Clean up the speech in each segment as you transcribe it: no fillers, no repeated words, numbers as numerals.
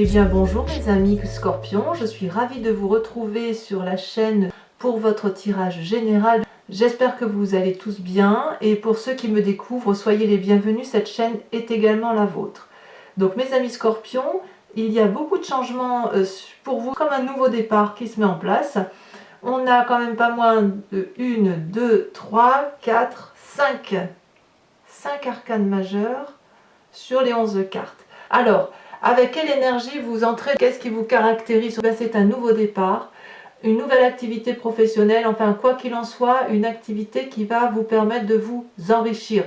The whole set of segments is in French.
Eh bien bonjour mes amis Scorpions, je suis ravie de vous retrouver sur la chaîne pour votre tirage général. J'espère que vous allez tous bien et pour ceux qui me découvrent, soyez les bienvenus, cette chaîne est également la vôtre. Donc mes amis Scorpions, il y a beaucoup de changements pour vous, comme un nouveau départ qui se met en place. On a quand même pas moins de 1, 2, 3, 4, 5 arcanes majeures sur les 11 cartes. Alors, avec quelle énergie vous entrez? Qu'est-ce qui vous caractérise? C'est un nouveau départ, une nouvelle activité professionnelle, enfin quoi qu'il en soit, une activité qui va vous permettre de vous enrichir.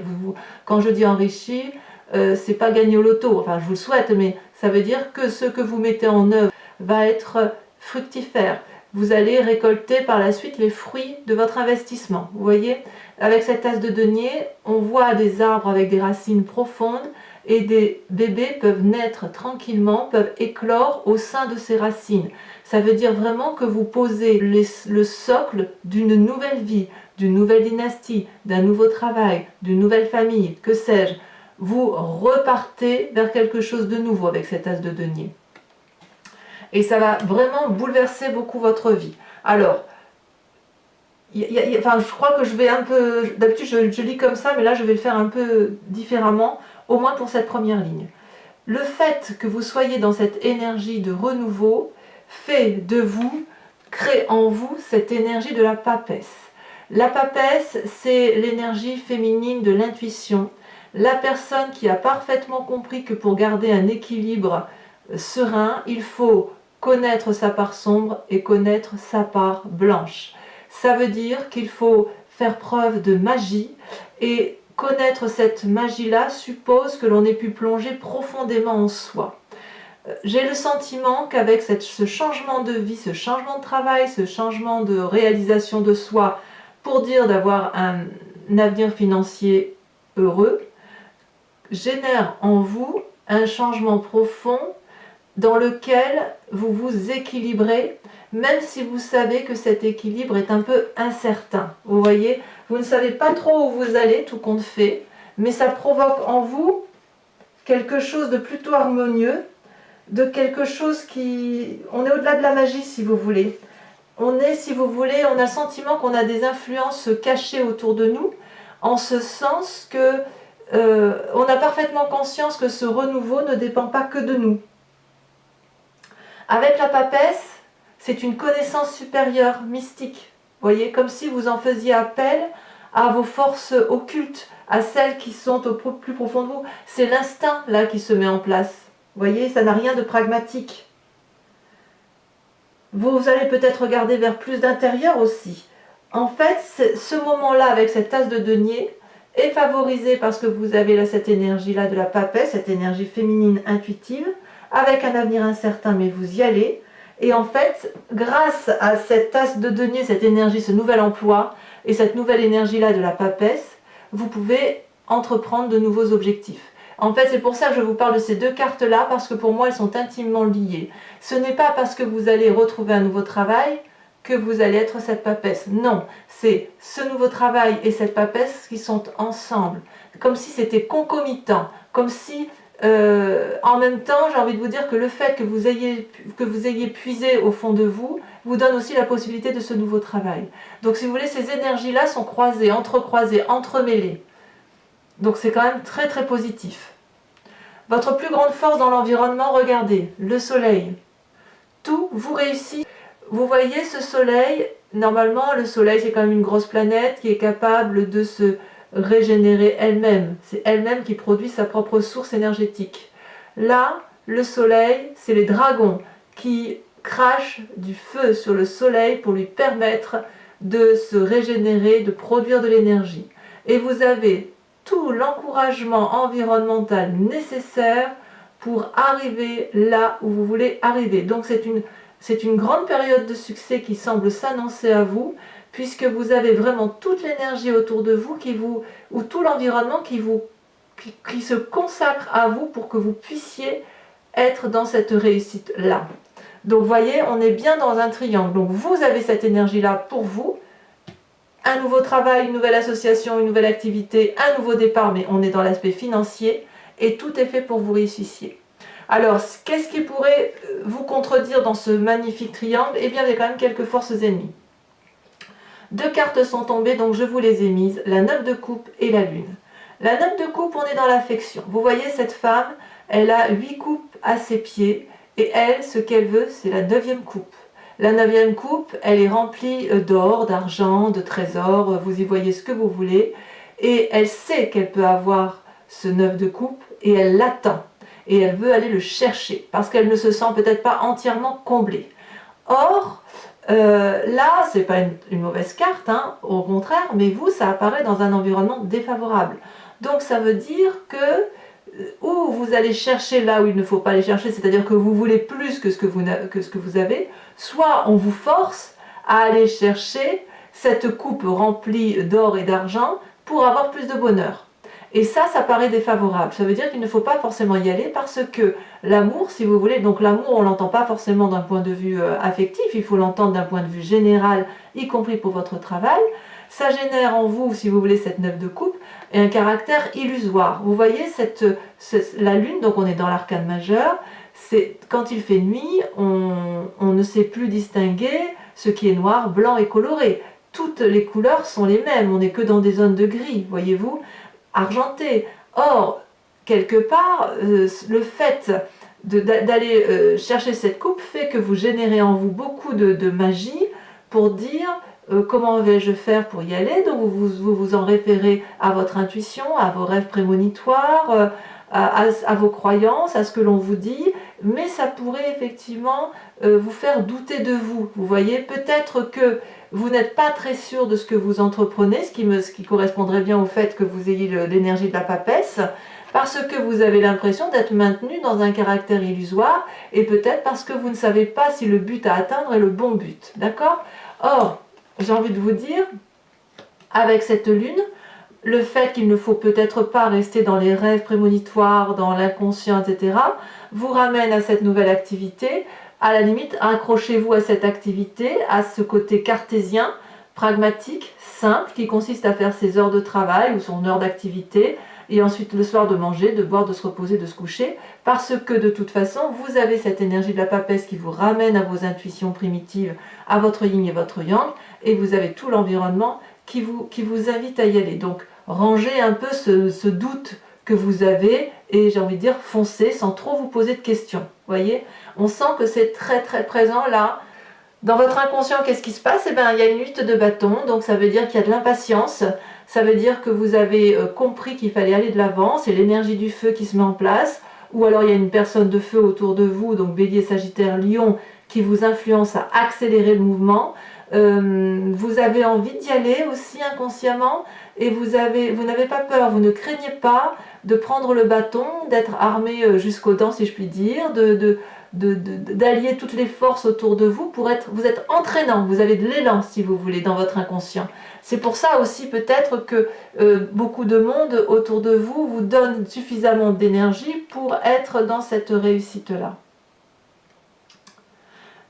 Quand je dis enrichir, c'est pas gagner au loto, enfin je vous le souhaite, mais ça veut dire que ce que vous mettez en œuvre va être fructifère. Vous allez récolter par la suite les fruits de votre investissement. Vous voyez, avec cette as de denier, on voit des arbres avec des racines profondes et des bébés peuvent naître tranquillement, peuvent éclore au sein de ces racines. Ça veut dire vraiment que vous posez le socle d'une nouvelle vie, d'une nouvelle dynastie, d'un nouveau travail, d'une nouvelle famille, que sais-je. Vous repartez vers quelque chose de nouveau avec cette as de denier. Et ça va vraiment bouleverser beaucoup votre vie. Alors, enfin, je crois que je vais un peu... D'habitude, je lis comme ça, mais là, je vais le faire un peu différemment, au moins pour cette première ligne. Le fait que vous soyez dans cette énergie de renouveau fait de vous, crée en vous cette énergie de la papesse. La papesse, c'est l'énergie féminine de l'intuition. La personne qui a parfaitement compris que pour garder un équilibre serein, il faut connaître sa part sombre et connaître sa part blanche. Ça veut dire qu'il faut faire preuve de magie et connaître cette magie-là suppose que l'on ait pu plonger profondément en soi. J'ai le sentiment qu'avec ce changement de vie, ce changement de travail, ce changement de réalisation de soi, pour dire d'avoir un avenir financier heureux, génère en vous un changement profond dans lequel vous vous équilibrez, même si vous savez que cet équilibre est un peu incertain. Vous voyez, vous ne savez pas trop où vous allez, tout compte fait, mais ça provoque en vous quelque chose de plutôt harmonieux, de quelque chose qui... On est au-delà de la magie, si vous voulez. On est, si vous voulez, on a le sentiment qu'on a des influences cachées autour de nous, en ce sens que on a parfaitement conscience que ce renouveau ne dépend pas que de nous. Avec la papesse, c'est une connaissance supérieure, mystique. Vous voyez, comme si vous en faisiez appel à vos forces occultes, à celles qui sont au plus profond de vous. C'est l'instinct là qui se met en place. Vous voyez, ça n'a rien de pragmatique. Vous allez peut-être regarder vers plus d'intérieur aussi. En fait, ce moment-là, avec cette as de denier, est favorisé parce que vous avez là cette énergie-là de la papesse, cette énergie féminine intuitive, avec un avenir incertain, mais vous y allez. Et en fait, grâce à cette as de denier, cette énergie, ce nouvel emploi, et cette nouvelle énergie-là de la papesse, vous pouvez entreprendre de nouveaux objectifs. En fait, c'est pour ça que je vous parle de ces deux cartes-là, parce que pour moi, elles sont intimement liées. Ce n'est pas parce que vous allez retrouver un nouveau travail que vous allez être cette papesse. Non, c'est ce nouveau travail et cette papesse qui sont ensemble. Comme si c'était concomitant, comme si... en même temps, j'ai envie de vous dire que le fait que vous ayez puisé au fond de vous donne aussi la possibilité de ce nouveau travail. Donc si vous voulez, ces énergies-là sont croisées, entrecroisées, entremêlées. Donc c'est quand même très très positif. Votre plus grande force dans l'environnement, regardez, le soleil. Tout vous réussit. Vous voyez ce soleil, normalement le soleil c'est quand même une grosse planète qui est capable de se régénérer elle-même. C'est elle-même qui produit sa propre source énergétique. Là, le soleil, c'est les dragons qui crachent du feu sur le soleil pour lui permettre de se régénérer, de produire de l'énergie. Et vous avez tout l'encouragement environnemental nécessaire pour arriver là où vous voulez arriver. Donc c'est une grande période de succès qui semble s'annoncer à vous, puisque vous avez vraiment toute l'énergie autour de vous, ou tout l'environnement qui se consacre à vous pour que vous puissiez être dans cette réussite-là. Donc vous voyez, on est bien dans un triangle. Donc vous avez cette énergie-là pour vous, un nouveau travail, une nouvelle association, une nouvelle activité, un nouveau départ, mais on est dans l'aspect financier, et tout est fait pour que vous réussissiez. Alors, qu'est-ce qui pourrait vous contredire dans ce magnifique triangle? Eh bien, il y a quand même quelques forces ennemies. 2 cartes sont tombées, donc je vous les ai mises, la 9 de coupe et la lune. La 9 de coupe, on est dans l'affection. Vous voyez, cette femme, elle a 8 coupes à ses pieds, et elle, ce qu'elle veut, c'est la 9e coupe. La 9e coupe, elle est remplie d'or, d'argent, de trésors, vous y voyez ce que vous voulez, et elle sait qu'elle peut avoir ce 9 de coupe, et elle l'attend, et elle veut aller le chercher, parce qu'elle ne se sent peut-être pas entièrement comblée. Or, là, c'est pas une mauvaise carte, hein, au contraire, mais vous, ça apparaît dans un environnement défavorable. Donc ça veut dire que ou vous allez chercher là où il ne faut pas aller chercher, c'est-à-dire que vous voulez plus que ce que vous avez, soit on vous force à aller chercher cette coupe remplie d'or et d'argent pour avoir plus de bonheur. Et ça paraît défavorable. Ça veut dire qu'il ne faut pas forcément y aller parce que l'amour, si vous voulez, donc l'amour, on ne l'entend pas forcément d'un point de vue affectif, il faut l'entendre d'un point de vue général, y compris pour votre travail. Ça génère en vous, si vous voulez, cette 9 de coupe, et un caractère illusoire. Vous voyez, la lune, donc on est dans l'arcane majeur, c'est quand il fait nuit, on ne sait plus distinguer ce qui est noir, blanc et coloré. Toutes les couleurs sont les mêmes, on n'est que dans des zones de gris, voyez-vous, argenté. Or, quelque part, le fait d'aller chercher cette coupe fait que vous générez en vous beaucoup de magie pour dire comment vais-je faire pour y aller. Donc vous en référez à votre intuition, à vos rêves prémonitoires, à vos croyances, à ce que l'on vous dit, mais ça pourrait effectivement vous faire douter de vous. Vous voyez, peut-être que vous n'êtes pas très sûr de ce que vous entreprenez, ce qui correspondrait bien au fait que vous ayez l'énergie de la papesse, parce que vous avez l'impression d'être maintenu dans un caractère illusoire, et peut-être parce que vous ne savez pas si le but à atteindre est le bon but. D'accord? Or, j'ai envie de vous dire, avec cette lune, le fait qu'il ne faut peut-être pas rester dans les rêves prémonitoires, dans l'inconscient, etc., vous ramène à cette nouvelle activité. À la limite, accrochez-vous à cette activité, à ce côté cartésien, pragmatique, simple, qui consiste à faire ses heures de travail ou son heure d'activité, et ensuite le soir de manger, de boire, de se reposer, de se coucher, parce que de toute façon, vous avez cette énergie de la papesse qui vous ramène à vos intuitions primitives, à votre yin et votre yang, et vous avez tout l'environnement qui vous invite à y aller. Donc, rangez un peu ce doute que vous avez, et j'ai envie de dire, foncez sans trop vous poser de questions. Voyez, on sent que c'est très très présent là. Dans votre inconscient, qu'est-ce qui se passe? Eh bien, il y a une 8 de bâton, donc ça veut dire qu'il y a de l'impatience, ça veut dire que vous avez compris qu'il fallait aller de l'avant, c'est l'énergie du feu qui se met en place, ou alors il y a une personne de feu autour de vous, donc Bélier, Sagittaire, Lion, qui vous influence à accélérer le mouvement. Vous avez envie d'y aller aussi inconsciemment, et vous n'avez pas peur, vous ne craignez pas de prendre le bâton, d'être armé jusqu'aux dents, si je puis dire, d'allier toutes les forces autour de vous vous êtes entraînant, vous avez de l'élan si vous voulez dans votre inconscient. C'est pour ça aussi peut-être que beaucoup de monde autour de vous vous donne suffisamment d'énergie pour être dans cette réussite-là.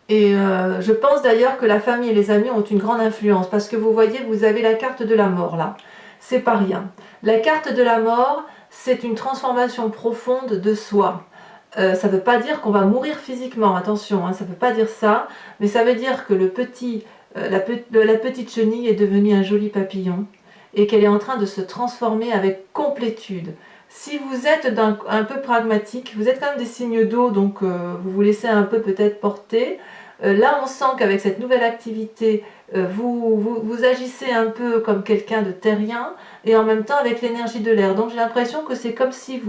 Et je pense d'ailleurs que la famille et les amis ont une grande influence, parce que vous voyez, vous avez la carte de la mort là, c'est pas rien. La carte de la mort, c'est une transformation profonde de soi. Ça ne veut pas dire qu'on va mourir physiquement, attention, hein, ça ne veut pas dire ça, mais ça veut dire que la petite chenille est devenue un joli papillon, et qu'elle est en train de se transformer avec complétude. Si vous êtes un peu pragmatique, vous êtes quand même des signes d'eau, donc vous vous laissez un peu peut-être porter. Là, on sent qu'avec cette nouvelle activité, vous agissez un peu comme quelqu'un de terrien, et en même temps avec l'énergie de l'air. Donc j'ai l'impression que c'est comme si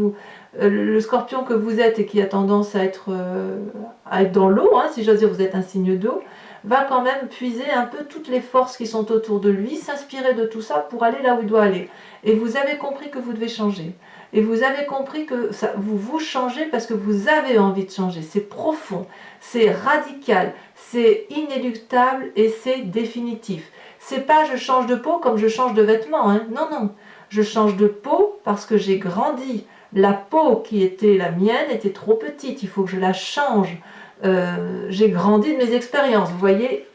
le scorpion que vous êtes et qui a tendance à être dans l'eau, hein, si j'ose dire, vous êtes un signe d'eau, va quand même puiser un peu toutes les forces qui sont autour de lui, s'inspirer de tout ça pour aller là où il doit aller. Et vous avez compris que vous devez changer. Et vous avez compris que vous changez parce que vous avez envie de changer. C'est profond, c'est radical, c'est inéluctable et c'est définitif. C'est pas je change de peau comme je change de vêtements. Hein. Non, non. Je change de peau parce que j'ai grandi. La peau qui était la mienne était trop petite. Il faut que je la change. J'ai grandi de mes expériences. Vous voyez?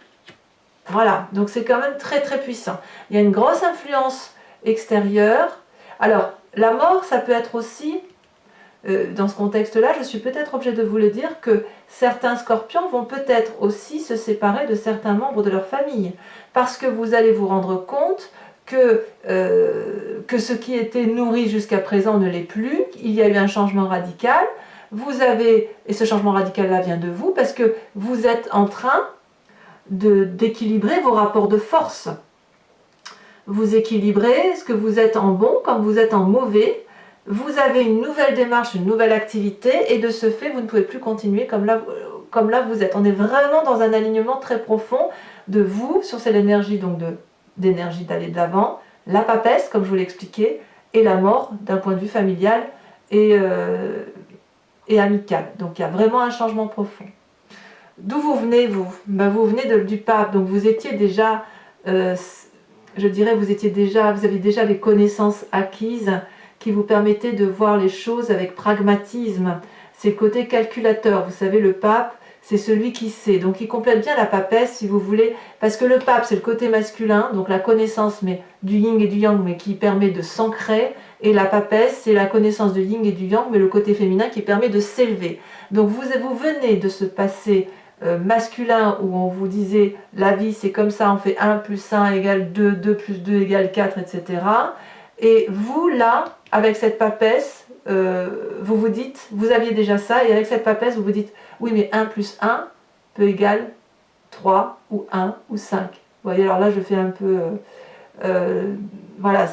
Voilà. Donc c'est quand même très très puissant. Il y a une grosse influence extérieure. Alors, la mort, ça peut être aussi dans ce contexte-là, je suis peut-être obligée de vous le dire que certains scorpions vont peut-être aussi se séparer de certains membres de leur famille. Parce que vous allez vous rendre compte que ce qui était nourri jusqu'à présent ne l'est plus, il y a eu un changement radical. Vous avez, et ce changement radical-là vient de vous, parce que vous êtes en train d'équilibrer vos rapports de force. Vous équilibrez ce que vous êtes en bon comme vous êtes en mauvais. Vous avez une nouvelle démarche, une nouvelle activité, et de ce fait, vous ne pouvez plus continuer comme là vous êtes. On est vraiment dans un alignement très profond de vous, sur cette énergie donc d'énergie d'aller de l'avant, la papesse, comme je vous l'ai expliqué, et la mort d'un point de vue familial et amical. Donc il y a vraiment un changement profond. D'où vous venez, vous? Vous venez du pape, donc vous étiez déjà, je dirais, vous avez déjà les connaissances acquises qui vous permettaient de voir les choses avec pragmatisme. C'est le côté calculateur. Vous savez, le pape, c'est celui qui sait. Donc il complète bien la papesse, si vous voulez, parce que le pape, c'est le côté masculin, donc la connaissance mais du yin et du yang, mais qui permet de s'ancrer, et la papesse, c'est la connaissance du yin et du yang, mais le côté féminin qui permet de s'élever. Donc vous venez de ce passé masculin où on vous disait la vie c'est comme ça, on fait 1 plus 1 égale 2, 2 plus 2 égale 4, etc. Et vous là, avec cette papesse, vous vous dites, vous aviez déjà ça, et avec cette papesse vous vous dites, oui mais 1 plus 1 peut égaler 3 ou 1 ou 5. Vous voyez, alors là je fais un peu... voilà,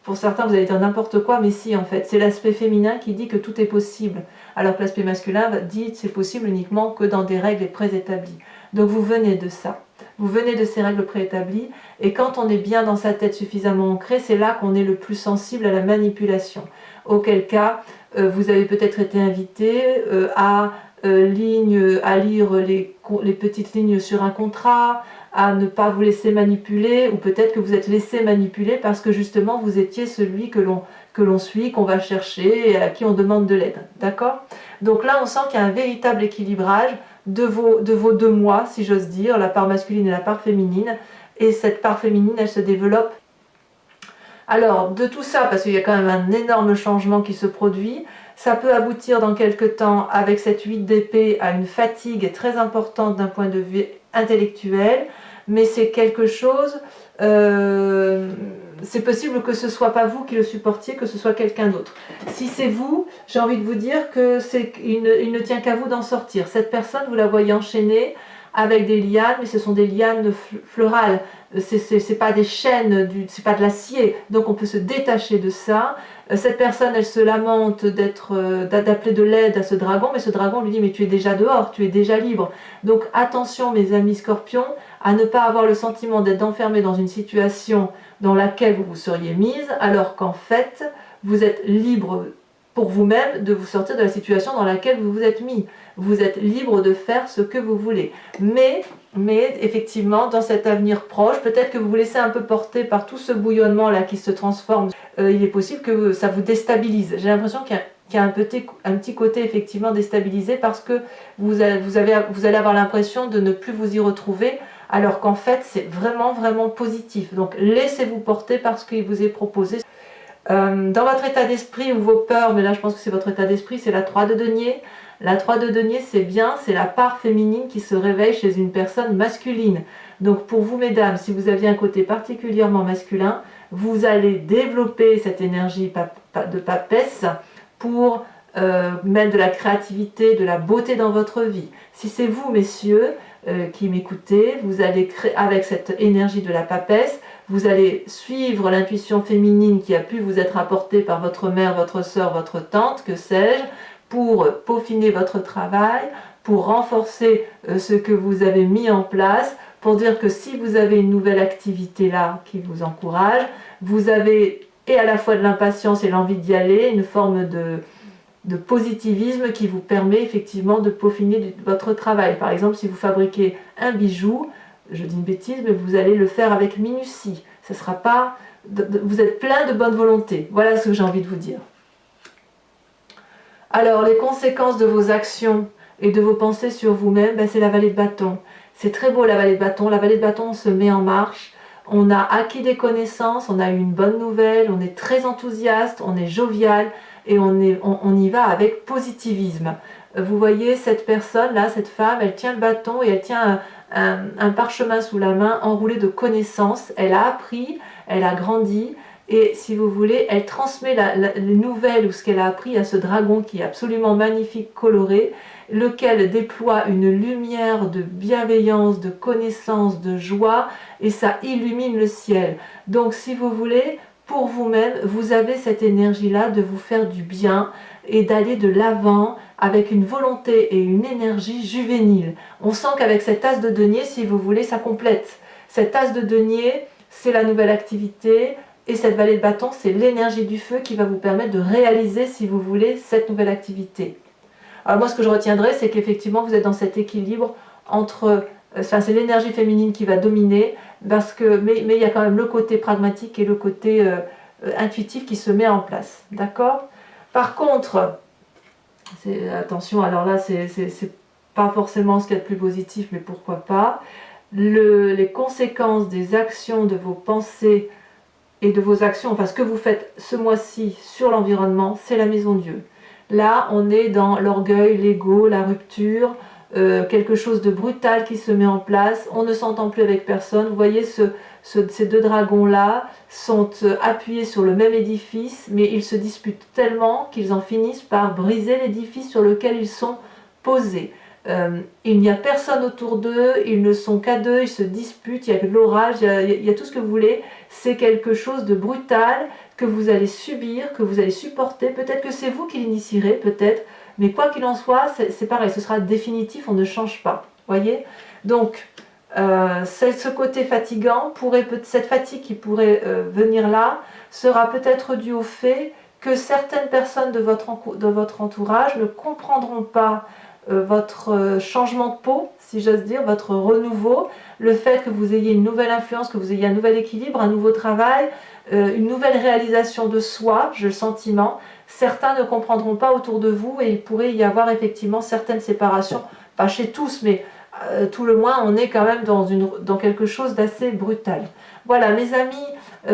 pour certains vous allez dire n'importe quoi, mais si en fait, c'est l'aspect féminin qui dit que tout est possible, alors que l'aspect masculin dit que c'est possible uniquement que dans des règles préétablies. Donc vous venez de ça, vous venez de ces règles préétablies, et quand on est bien dans sa tête suffisamment ancré, c'est là qu'on est le plus sensible à la manipulation. Auquel cas, vous avez peut-être été invité à lire les petites lignes sur un contrat, à ne pas vous laisser manipuler, ou peut-être que vous êtes laissé manipuler parce que justement vous étiez celui que l'on suit, qu'on va chercher et à qui on demande de l'aide. D'accord? Donc là on sent qu'il y a un véritable équilibrage de vos deux moi, si j'ose dire, la part masculine et la part féminine, et cette part féminine elle se développe. Alors de tout ça, parce qu'il y a quand même un énorme changement qui se produit, ça peut aboutir dans quelques temps avec cette 8 d'épée à une fatigue très importante d'un point de vue intellectuel, mais c'est quelque chose, c'est possible que ce ne soit pas vous qui le supportiez, que ce soit quelqu'un d'autre. Si c'est vous, j'ai envie de vous dire qu'il ne tient qu'à vous d'en sortir. Cette personne, vous la voyez enchaînée avec des lianes, mais ce sont des lianes fleurales, c'est pas des chaînes, c'est pas de l'acier, donc on peut se détacher de ça. Cette personne, elle se lamente d'appeler de l'aide à ce dragon, mais ce dragon lui dit, mais tu es déjà dehors, tu es déjà libre. Donc attention mes amis scorpions, à ne pas avoir le sentiment d'être enfermé dans une situation dans laquelle vous vous seriez mise, alors qu'en fait, vous êtes libre pour vous-même de vous sortir de la situation dans laquelle vous vous êtes mis. Vous êtes libre de faire ce que vous voulez. Mais effectivement, dans cet avenir proche, peut-être que vous vous laissez un peu porter par tout ce bouillonnement-là qui se transforme. Il est possible que ça vous déstabilise. J'ai l'impression qu'il y a un petit côté effectivement déstabilisé parce que vous allez avoir l'impression de ne plus vous y retrouver, alors qu'en fait, c'est vraiment, vraiment positif. Donc, laissez-vous porter par ce qu'il vous est proposé. Dans votre état d'esprit ou vos peurs, mais là je pense que c'est votre état d'esprit, c'est la 3 de denier. La 3 de denier, c'est bien, c'est la part féminine qui se réveille chez une personne masculine. Donc pour vous mesdames, si vous aviez un côté particulièrement masculin, vous allez développer cette énergie de papesse pour mettre de la créativité, de la beauté dans votre vie. Si c'est vous messieurs qui m'écoutez, vous allez créer avec cette énergie de la papesse, vous allez suivre l'intuition féminine qui a pu vous être apportée par votre mère, votre soeur, votre tante, que sais-je, pour peaufiner votre travail, pour renforcer ce que vous avez mis en place, pour dire que si vous avez une nouvelle activité là qui vous encourage, vous avez et à la fois de l'impatience et l'envie d'y aller, une forme de positivisme qui vous permet effectivement de peaufiner votre travail. Par exemple, si vous fabriquez un bijou, je dis une bêtise, mais vous allez le faire avec minutie. Ce sera pas, vous êtes plein de bonne volonté. Voilà ce que j'ai envie de vous dire. Alors, les conséquences de vos actions et de vos pensées sur vous-même, c'est la vallée de bâton. C'est très beau la vallée de bâton. La vallée de bâton, on se met en marche. On a acquis des connaissances, on a eu une bonne nouvelle, on est très enthousiaste, on est jovial. et on y va avec positivisme. Vous voyez cette personne là, cette femme, elle tient le bâton et elle tient un parchemin sous la main enroulé de connaissances. Elle a appris, elle a grandi et si vous voulez, elle transmet les nouvelles ou ce qu'elle a appris à ce dragon qui est absolument magnifique, coloré, lequel déploie une lumière de bienveillance, de connaissance, de joie et ça illumine le ciel. Donc si vous voulez, pour vous-même, vous avez cette énergie-là de vous faire du bien et d'aller de l'avant avec une volonté et une énergie juvénile. On sent qu'avec cette as de denier, si vous voulez, ça complète. Cette as de denier, c'est la nouvelle activité et cette vallée de bâton, c'est l'énergie du feu qui va vous permettre de réaliser, si vous voulez, cette nouvelle activité. Alors moi, ce que je retiendrai, c'est qu'effectivement, vous êtes dans cet équilibre entre... Enfin, c'est l'énergie féminine qui va dominer, mais il y a quand même le côté pragmatique et le côté intuitif qui se met en place. D'accord? Par contre, attention, alors là, c'est pas forcément ce qu'il y a de plus positif, mais pourquoi pas. Les conséquences des actions, de vos pensées et de vos actions, enfin ce que vous faites ce mois-ci sur l'environnement, c'est la maison Dieu. Là, on est dans l'orgueil, l'ego, la rupture, quelque chose de brutal qui se met en place, on ne s'entend plus avec personne. Vous voyez, ces deux dragons-là sont appuyés sur le même édifice, mais ils se disputent tellement qu'ils en finissent par briser l'édifice sur lequel ils sont posés. Il n'y a personne autour d'eux, ils ne sont qu'à deux, ils se disputent, il y a de l'orage, il y a tout ce que vous voulez. C'est quelque chose de brutal que vous allez subir, que vous allez supporter. Peut-être que c'est vous qui l'initierez, peut-être. Mais quoi qu'il en soit, c'est pareil, ce sera définitif, on ne change pas. Voyez? Donc, ce côté fatigant, cette fatigue qui pourrait venir là, sera peut-être due au fait que certaines personnes de votre entourage ne comprendront pas votre changement de peau, si j'ose dire, votre renouveau, le fait que vous ayez une nouvelle influence, que vous ayez un nouvel équilibre, un nouveau travail, une nouvelle réalisation de soi, j'ai le sentiment. Certains ne comprendront pas autour de vous et il pourrait y avoir effectivement certaines séparations, pas chez tous, mais tout le moins on est quand même dans quelque chose d'assez brutal. Voilà mes amis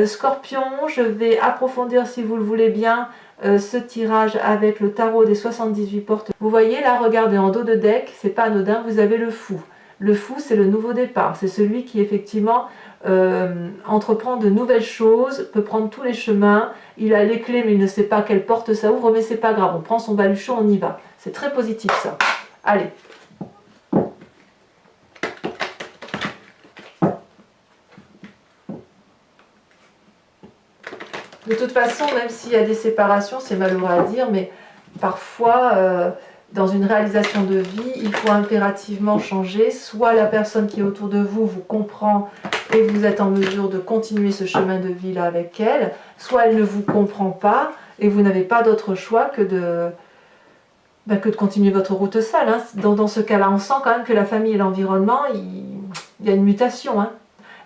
Scorpions, je vais approfondir si vous le voulez bien ce tirage avec le tarot des 78 portes. Vous voyez là, regardez en dos de deck, c'est pas anodin, vous avez le fou. Le fou, c'est le nouveau départ, c'est celui qui effectivement entreprend de nouvelles choses, peut prendre tous les chemins, il a les clés mais il ne sait pas quelle porte ça ouvre, mais c'est pas grave, on prend son baluchon, on y va. C'est très positif ça. Allez. De toute façon, même s'il y a des séparations, c'est malheureux à dire, mais parfois, dans une réalisation de vie, il faut impérativement changer. Soit la personne qui est autour de vous vous comprend et vous êtes en mesure de continuer ce chemin de vie-là avec elle, soit elle ne vous comprend pas et vous n'avez pas d'autre choix que de continuer votre route seule. Hein. Dans ce cas-là, on sent quand même que la famille et l'environnement, il y a une mutation. Hein.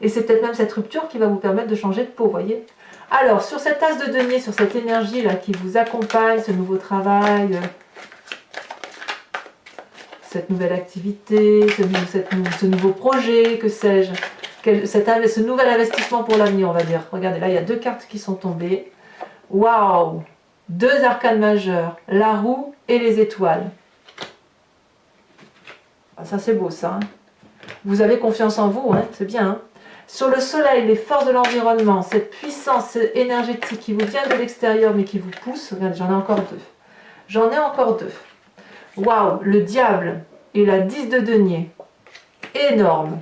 Et c'est peut-être même cette rupture qui va vous permettre de changer de peau, vous voyez. Alors, sur cette as de denier, sur cette énergie-là qui vous accompagne, ce nouveau travail, cette nouvelle activité, ce nouveau projet, que sais-je, ce nouvel investissement pour l'avenir, on va dire. Regardez, là, il y a deux cartes qui sont tombées. Waouh! Deux arcanes majeurs, la roue et les étoiles. Ah, ça, c'est beau, ça. Hein. Vous avez confiance en vous, hein, c'est bien. Hein. Sur le soleil, les forces de l'environnement, cette puissance énergétique qui vous vient de l'extérieur mais qui vous pousse. Regardez, j'en ai encore deux. J'en ai encore deux. Waouh, le diable et la 10 de denier. Énorme.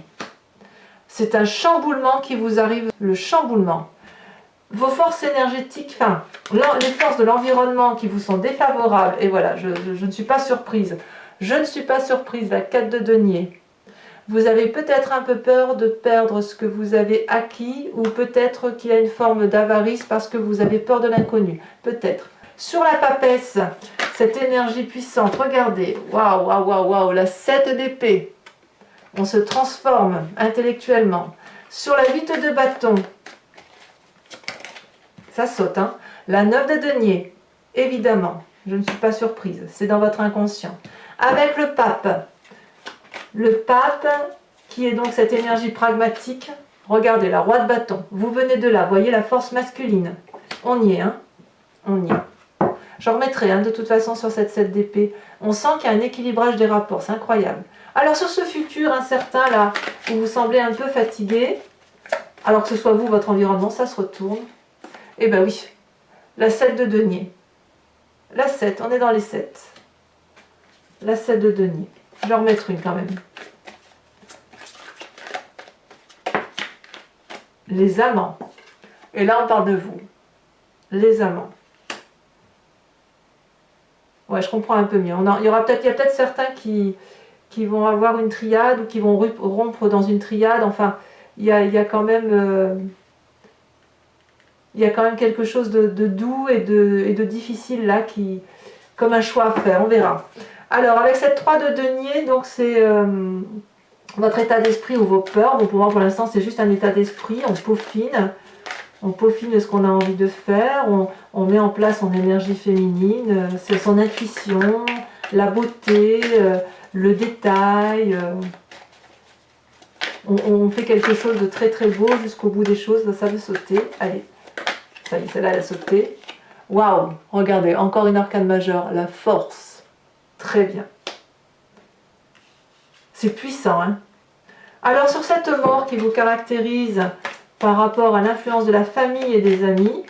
C'est un chamboulement qui vous arrive, le chamboulement. Vos forces énergétiques, enfin, les forces de l'environnement qui vous sont défavorables, et voilà, je ne suis pas surprise. Je ne suis pas surprise, la 4 de denier. Vous avez peut-être un peu peur de perdre ce que vous avez acquis, ou peut-être qu'il y a une forme d'avarice parce que vous avez peur de l'inconnu. Peut-être. Sur la papesse, cette énergie puissante, regardez, waouh, waouh, waouh, waouh, la 7 d'épée. On se transforme intellectuellement. Sur la 8 de bâton, ça saute, hein. La 9 de denier, évidemment, je ne suis pas surprise, c'est dans votre inconscient. Avec le pape. Le pape, qui est donc cette énergie pragmatique, regardez, la roi de bâton, vous venez de là, voyez la force masculine, on y est, hein, on y est. J'en remettrai de toute façon sur cette 7 d'épée. On sent qu'il y a un équilibrage des rapports, c'est incroyable. Alors sur ce futur incertain là, où vous semblez un peu fatigué, alors que ce soit vous, votre environnement, ça se retourne. Eh bien oui, la 7 de denier. La 7, on est dans les 7. La 7 de denier. Je vais en remettre une quand même. Les amants. Et là, on parle de vous. Les amants. Ouais, je comprends un peu mieux. Il y a peut-être certains qui vont avoir une triade ou qui vont rompre dans une triade. Enfin, il y a quand même... il y a quand même quelque chose de doux et de difficile là, comme un choix à faire, on verra. Alors, avec cette 3 de denier, donc c'est votre état d'esprit ou vos peurs. Bon, pour moi, pour l'instant, c'est juste un état d'esprit. On peaufine ce qu'on a envie de faire. On met en place son énergie féminine, c'est son intuition, la beauté, le détail. On fait quelque chose de très très beau jusqu'au bout des choses. Ça veut sauter. Allez, ça y est, celle-là, elle a sauté. Waouh, regardez, encore une arcane majeure, la force. Très bien. C'est puissant, hein. Alors, sur cette mort qui vous caractérise par rapport à l'influence de la famille et des amis,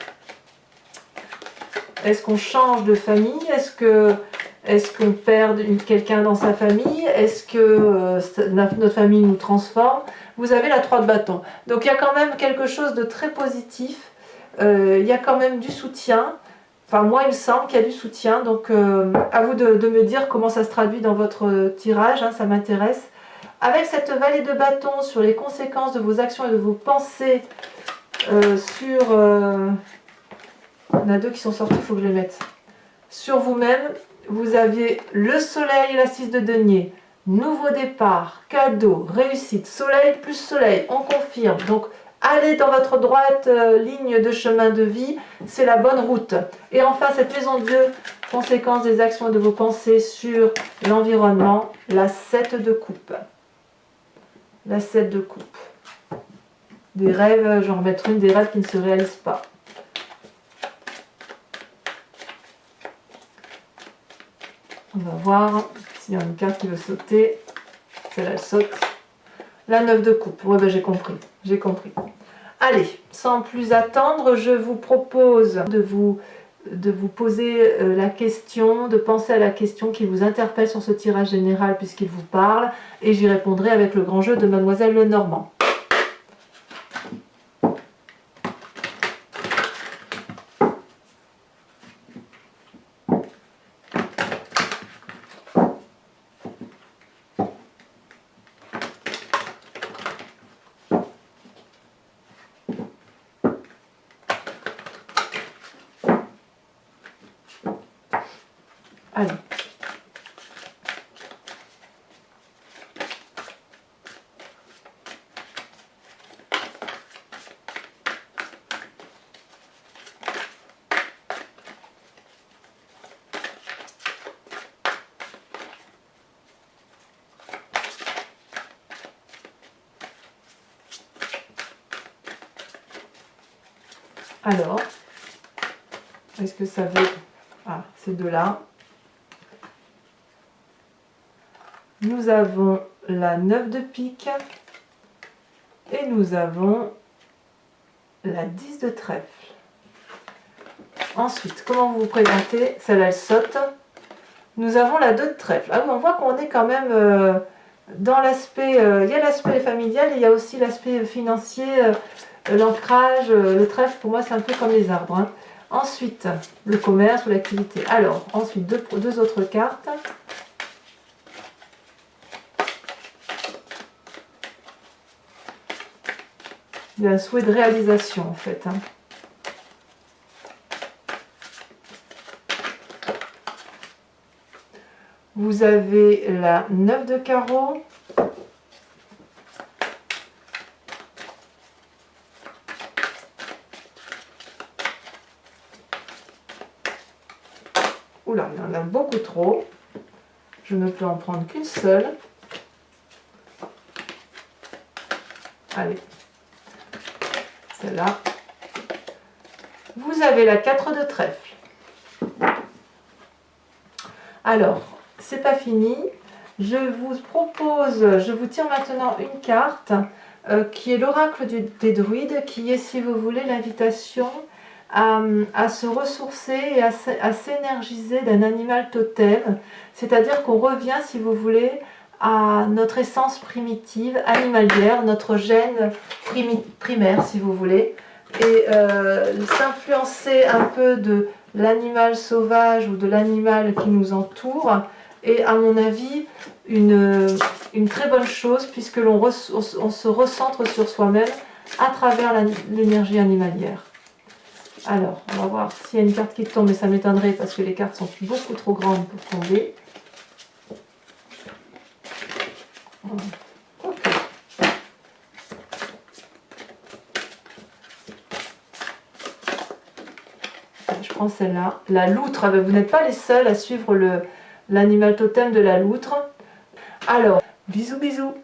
est-ce qu'on change de famille? Est-ce qu'on perd quelqu'un dans sa famille? Est-ce que notre famille nous transforme? Vous avez la 3 de bâton. Donc, il y a quand même quelque chose de très positif. Il y a quand même du soutien. Enfin, moi, il me semble qu'il y a du soutien. Donc, à vous de me dire comment ça se traduit dans votre tirage. Ça m'intéresse. Avec cette vallée de bâton sur les conséquences de vos actions et de vos pensées sur... on a 2 qui sont sortis, il faut que je les mette. Sur vous-même, vous aviez le soleil et la 6 de denier. Nouveau départ, cadeau, réussite, soleil plus soleil, on confirme. Donc, allez dans votre droite ligne de chemin de vie, c'est la bonne route. Et enfin, cette maison de Dieu, conséquence des actions et de vos pensées sur l'environnement, la 7 de coupe. La 7 de coupe. Des rêves, j'en remettrai une, des rêves qui ne se réalisent pas. On va voir s'il y a une carte qui veut sauter. Celle-là, elle saute. La 9 de coupe. Ouais, ben j'ai compris. J'ai compris. Allez, sans plus attendre, je vous propose de vous poser la question, de penser à la question qui vous interpelle sur ce tirage général puisqu'il vous parle, et j'y répondrai avec le grand jeu de Mademoiselle Lenormand. Allez. Alors, est-ce que ça veut... Ah, ces deux-là. Nous avons la 9 de pique et nous avons la 10 de trèfle. Ensuite, comment vous vous présentez? Celle-là, elle saute. Nous avons la 2 de trèfle. Ah oui, on voit qu'on est quand même dans l'aspect... il y a l'aspect familial et il y a aussi l'aspect financier, l'ancrage. Le trèfle, pour moi, c'est un peu comme les arbres. Ensuite, le commerce ou l'activité. Alors, ensuite, deux autres cartes. Il y a un souhait de réalisation en fait. Vous avez la 9 de carreau. Oula, il y en a beaucoup trop. Je ne peux en prendre qu'une seule. Allez. Celle-là. Vous avez la 4 de trèfle. Alors, c'est pas fini. Je vous tire maintenant une carte qui est l'oracle des druides, qui est, si vous voulez, l'invitation à se ressourcer et à s'énergiser d'un animal totem. C'est-à-dire qu'on revient, si vous voulez, à notre essence primitive, animalière, notre gène primaire, si vous voulez, et s'influencer un peu de l'animal sauvage ou de l'animal qui nous entoure est, à mon avis, une très bonne chose, puisque on se recentre sur soi-même à travers l'énergie animalière. Alors, on va voir s'il y a une carte qui tombe, mais ça m'étonnerait parce que les cartes sont beaucoup trop grandes pour tomber. Okay. Je prends celle-là. La loutre, vous n'êtes pas les seuls à suivre l'animal totem de la loutre. Alors, bisous bisous.